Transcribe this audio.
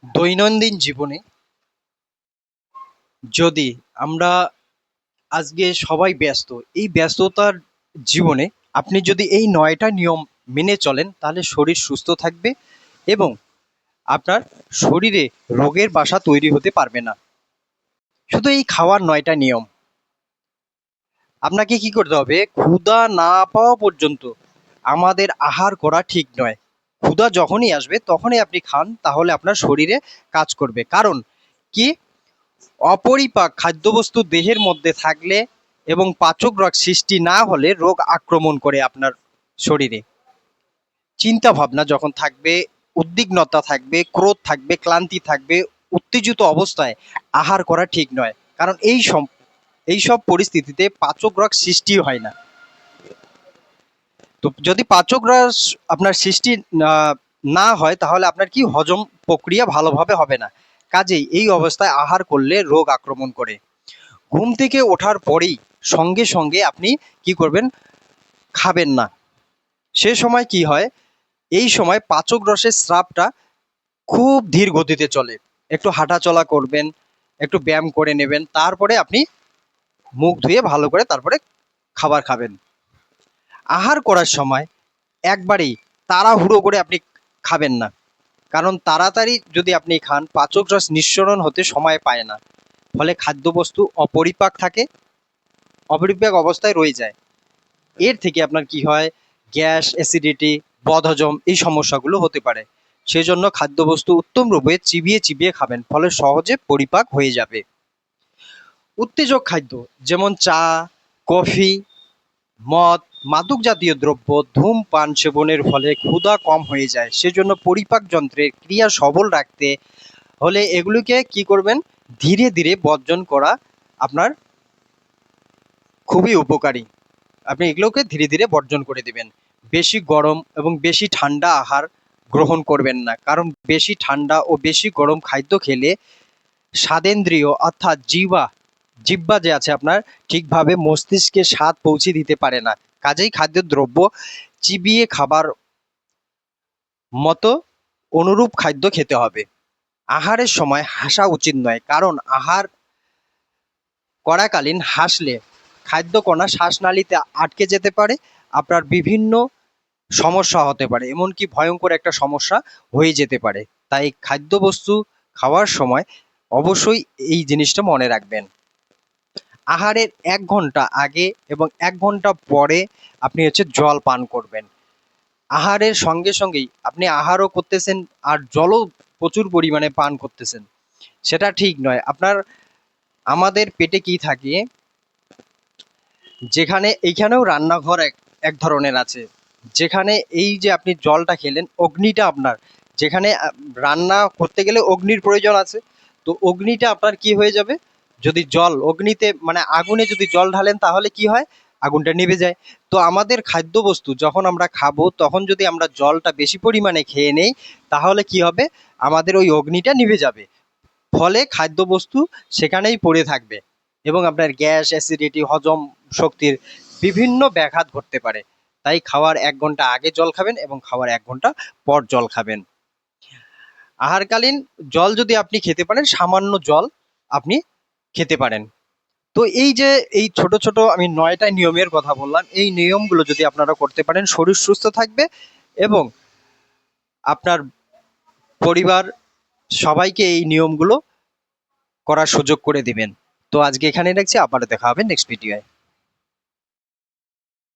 দৈনন্দিন জীবনে যদি আমরা আজকে সবাই ব্যস্ত, এই ব্যস্ততার জীবনে আপনি যদি এই ৯টা নিয়ম মেনে চলেন তাহলে শরীর সুস্থ থাকবে এবং আপনার শরীরে রোগের বাসা তৈরি হতে পারবে না। শুধু এই খাওয়ার ৯টা নিয়ম। আপনাকে কি করতে হবে? ক্ষুধা না পাওয়া পর্যন্ত আমাদের আহার করা ঠিক নয়। ক্ষুধা যখনই আসবে তখনই আপনি খান, তাহলে আপনার শরীরে কাজ করবে। কারণ কি? অপরিপাক খাদ্যবস্তু দেহের মধ্যে থাকলে এবং পাচক রোগ সৃষ্টি না হলে রোগ আক্রমণ করে আপনার শরীরে। চিন্তা ভাবনা যখন থাকবে, উদ্বিগ্নতা থাকবে, ক্রোধ থাকবে, ক্লান্তি থাকবে, উত্তেজিত অবস্থায় আহার করা ঠিক নয়। কারণ এইসব পরিস্থিতিতে পাচক রোগ সৃষ্টি হয় না। তো যদি পাচক রস আপনার সৃষ্টি না হয় তাহলে আপনার কি হজম প্রক্রিয়া ভালোভাবে হবে না। কাজেই এই অবস্থায় আহার করলে রোগ আক্রমণ করে। ঘুম থেকে ওঠার পরেই সঙ্গে সঙ্গে আপনি কি করবেন? খাবেন না। সে সময় কি হয়? এই সময় পাচক রসের স্রাবটা খুব ধীর গতিতে চলে। একটু হাঁটাচলা করবেন, একটু ব্যায়াম করে নেবেন, তারপরে আপনি মুখ ধুয়ে ভালো করে তারপরে খাবার খাবেন। আহার করার সময় একবারেই তাড়াহুড়ো করে আপনি খাবেন না। কারণ তাড়াতাড়ি যদি আপনি খান, পাচক রস নিঃসরণ হতে সময় পায় না। ফলে খাদ্যবস্তু অপরিপাক থাকে, অপরিপাক অবস্থায় রয়ে যায়। এর থেকে আপনার কি হয়? গ্যাস, অ্যাসিডিটি, বদহজম এই সমস্যাগুলো হতে পারে। সেজন্য খাদ্যবস্তু উত্তম রূপে চিবিয়ে চিবিয়ে খাবেন, ফলে সহজে পরিপাক হয়ে যাবে। উত্তেজক খাদ্য যেমন চা, কফি, মদ, মাদক জাতীয় দ্রব্য, ধূমপান সেবনের ফলে ক্ষুধা কম হয়ে যায়। সেজন্য পরিপাক যন্ত্রের ক্রিয়া সবল রাখতে হলে এগুলিকে কি করবেন? ধীরে ধীরে বর্জন করা আপনার খুবই উপকারী। আপনি এগুলোকে ধীরে ধীরে বর্জন করে দিবেন। বেশি গরম এবং বেশি ঠান্ডা আহার গ্রহণ করবেন না। কারণ বেশি ঠান্ডা ও বেশি গরম খাদ্য খেলে স্বাদেন্দ্রিয় অর্থাৎ জিহ্বা যে আছে আপনার, ঠিকভাবে মস্তিষ্কে স্বাদ পৌঁছে দিতে পারে না। কাজেই খাদ্যদ্রব্য চিবিয়ে খাবার মতো অনুরূপ খাদ্য খেতে হবে। আহারের সময় হাসা উচিত নয়, কারণ আহার করাকালীন হাসলে খাদ্যকণা শ্বাসনালীতে আটকে যেতে পারে, আপনার বিভিন্ন সমস্যা হতে পারে, এমনকি ভয়ঙ্কর একটা সমস্যা হয়ে যেতে পারে। তাই খাদ্যবস্তু খাওয়ার সময় অবশ্যই এই জিনিসটা মনে রাখবেন। আহারের ১ ঘন্টা আগে এবং ১ ঘন্টা পরে আপনি জল পান করবেন। আহারের সঙ্গে সঙ্গেই আপনি আহারও করতেছেন আর জলও প্রচুর পরিমাণে পান করতেছেন, সেটা ঠিক নয়। আমাদের পেটে কি থাকে? যেখানে এইখানেও রান্নাঘর এক ধরনের আছে, যেখানে এই যে আপনি জলটা খেলেন, অগ্নিটা আপনার যেখানে রান্না করতে গেলে অগ্নির প্রয়োজন আছে। তো অগ্নিটা আপনার কি হয়ে যাবে? যদি জল অগ্নিতে মানে আগুনে যদি জল ঢালেন তাহলে কি হয়? আগুনটা নিভে যায়। তো আমাদের খাদ্যবস্তু যখন আমরা খাবো তখন যদি আমরা জলটা বেশি পরিমাণে খেয়ে নেই তাহলে কি হবে? আমাদের ওই অগ্নিটা নিভে যাবে। ফলে খাদ্যবস্তু সেখানেই পড়ে থাকবে এবং আপনার গ্যাস, অ্যাসিডিটি, হজম শক্তির বিভিন্ন ব্যাঘাত ঘটতে পারে। তাই খাওয়ার ১ ঘন্টা আগে জল খাবেন এবং খাওয়ার ১ ঘন্টা পর জল খাবেন। আহারকালীন জল যদি আপনি খেতে পারেন, সামান্য জল আপনি খেতে পারেন। তো এই যে এই ছোট ছোট আমি ৯টা নিয়মের কথা বললাম, এই নিয়মগুলো যদি আপনারা করতে পারেন শরীর সুস্থ থাকবে এবং আপনার পরিবার সবাইকে এই নিয়মগুলো করার সুযোগ করে দিবেন। তো আজকে এখানে রাখছি, আবার দেখা হবে নেক্সট ভিডিওয়।